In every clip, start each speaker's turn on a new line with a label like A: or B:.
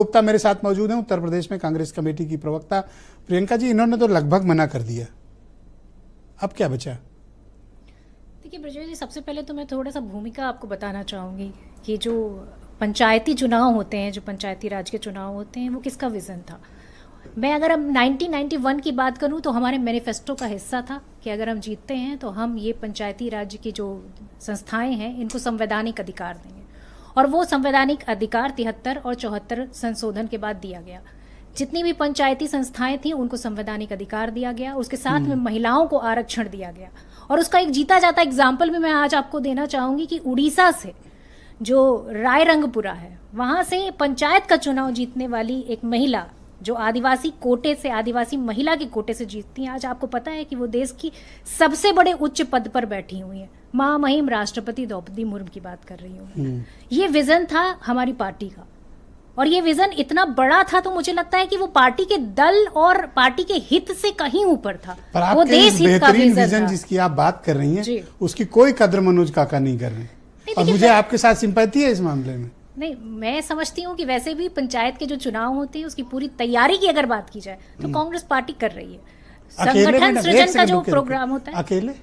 A: गुप्ता मेरे साथ मौजूद हैं, उत्तर प्रदेश में कांग्रेस कमेटी की प्रवक्ता। प्रियंका जी, इन्होंने तो लगभग मना कर दिया, अब क्या बचा?
B: देखिए ब्रजेश जी, सबसे पहले तो मैं थोड़ा सा भूमिका आपको बताना चाहूँगी कि जो पंचायती चुनाव होते हैं, जो पंचायती राज के चुनाव होते हैं, वो किसका विज़न था। मैं अगर हम 1991 की बात करूं तो हमारे मैनिफेस्टो का हिस्सा था कि अगर हम जीतते हैं तो हम ये पंचायती राज्य की जो संस्थाएं हैं इनको संवैधानिक अधिकार देंगे, और वो संवैधानिक अधिकार 73 और 74 संशोधन के बाद दिया गया। जितनी भी पंचायती संस्थाएं थी उनको संवैधानिक अधिकार दिया गया, उसके साथ में महिलाओं को आरक्षण दिया गया। और उसका एक जीता जाता एग्जाम्पल भी मैं आज आपको देना चाहूंगी कि उड़ीसा से जो रायरंगपुरा है, वहां से पंचायत का चुनाव जीतने वाली एक महिला जो आदिवासी कोटे से, आदिवासी महिला के कोटे से जीतती हैं, आज आपको पता है कि वो देश की सबसे बड़े उच्च पद पर बैठी हुई हैं। महामहिम राष्ट्रपति द्रौपदी मुर्मू की बात कर रही हूँ। ये विजन था हमारी पार्टी का, और ये विजन इतना बड़ा था तो मुझे लगता है कि वो पार्टी के दल और पार्टी के हित से कहीं ऊपर था।
A: पर
B: वो देश हित का
A: विजन जिसकी आप बात कर रही हैं, उसकी कोई कद्र मनोज काका नहीं कर रहे, और मुझे आपके साथ सिंपैथी है इस मामले में।
B: नहीं, मैं समझती हूँ कि वैसे भी पंचायत के जो चुनाव होते हैं उसकी पूरी तैयारी की अगर बात की जाए तो कांग्रेस पार्टी कर रही है। संगठन सृजन का जो प्रोग्राम होता है,
A: अकेले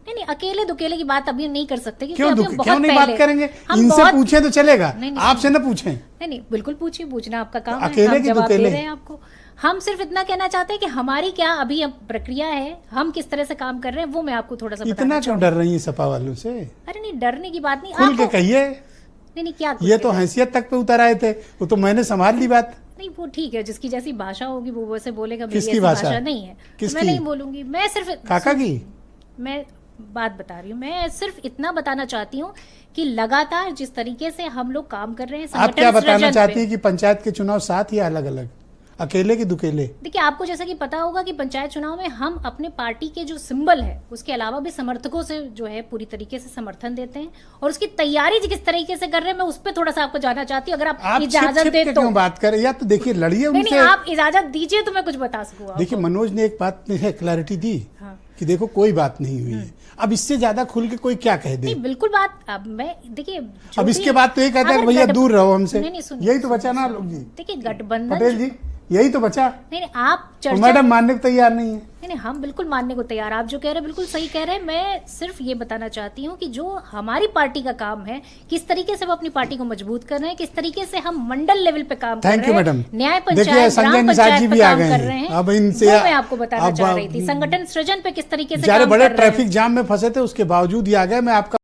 B: नहीं, अकेले दुकेले की बात अभी नहीं कर सकते,
A: क्यों नहीं बात करेंगे? इनसे पूछे तो चलेगा, आपसे न पूछें।
B: नहीं, बिल्कुल पूछिए, पूछना आपका काम है,
A: अकेले
B: हम जवाब दे रहे हैं आपको। हम सिर्फ इतना कहना चाहते हैं कि हमारी क्या अभी प्रक्रिया है, हम किस तरह से काम कर रहे हैं, वो मैं आपको थोड़ा सा
A: इतना क्यों डर रही है सपा वालों से?
B: अरे नहीं, डरने की बात नहीं,
A: खुल के कहिए।
B: नहीं, क्या
A: ये तो हैसियत तक पे उतर आए थे, वो तो मैंने संभाल ली बात।
B: नहीं, वो ठीक है, जिसकी जैसी भाषा होगी वो वैसे बोलेगा।
A: किसकी भाषा
B: नहीं है, मैं नहीं बोलूंगी। मैं सिर्फ
A: काका की
B: मैं बात बता रही हूँ। मैं सिर्फ इतना बताना चाहती हूँ कि लगातार जिस तरीके से हम लोग काम कर रहे हैं,
A: आप क्या बताना चाहती है कि पंचायत के चुनाव साथ ही अलग अलग, अकेले की दुकेले? देखिए,
B: आपको जैसा कि पता होगा कि पंचायत चुनाव में हम अपने पार्टी के जो सिंबल है उसके अलावा भी समर्थकों से जो है पूरी तरीके से समर्थन देते हैं, और उसकी तैयारी किस तरीके से कर रहे हैं मैं उस पर थोड़ा सा आपको जानना चाहती हूँ। अगर आप इजाजत दे तो
A: क्यों बात करें, या तो देखिए लड़िए उनसे।
B: आप इजाजत दीजिए तो मैं कुछ बता सकूँ।
A: देखिए, मनोज ने एक बात में क्लैरिटी दी कि देखो कोई बात नहीं हुई है, अब इससे ज्यादा खुल के कोई क्या कह दे?
B: नहीं, बिल्कुल बात। अब मैं देखिए,
A: अब इसके बाद तो ये कहते हैं भैया दूर रहो हमसे। यही तो बचा ना लोग जी।
B: देखिए, गठबंधन
A: पटेल जी, यही तो बचा।
B: नहीं, आप
A: मैडम मानने को तैयार नहीं है।
B: नहीं, हम बिल्कुल मानने को तैयार। आप जो कह रहे हैं बिल्कुल सही कह रहे हैं। मैं सिर्फ ये बताना चाहती हूँ कि जो हमारी पार्टी का काम है, किस तरीके से वो अपनी पार्टी को मजबूत कर रहे हैं, किस तरीके से हम मंडल लेवल पे काम कर रहे हैं। Thank you madam. न्याय पंचायत, ग्राम पंचायत पे काम कर रहे हैं। अब इनसे मैं आपको बताना चाह रही थी, संगठन सृजन पे किस तरीके से
A: बड़े ट्रैफिक जाम में फंसे थे, उसके बावजूद ही आ गए। मैं आपका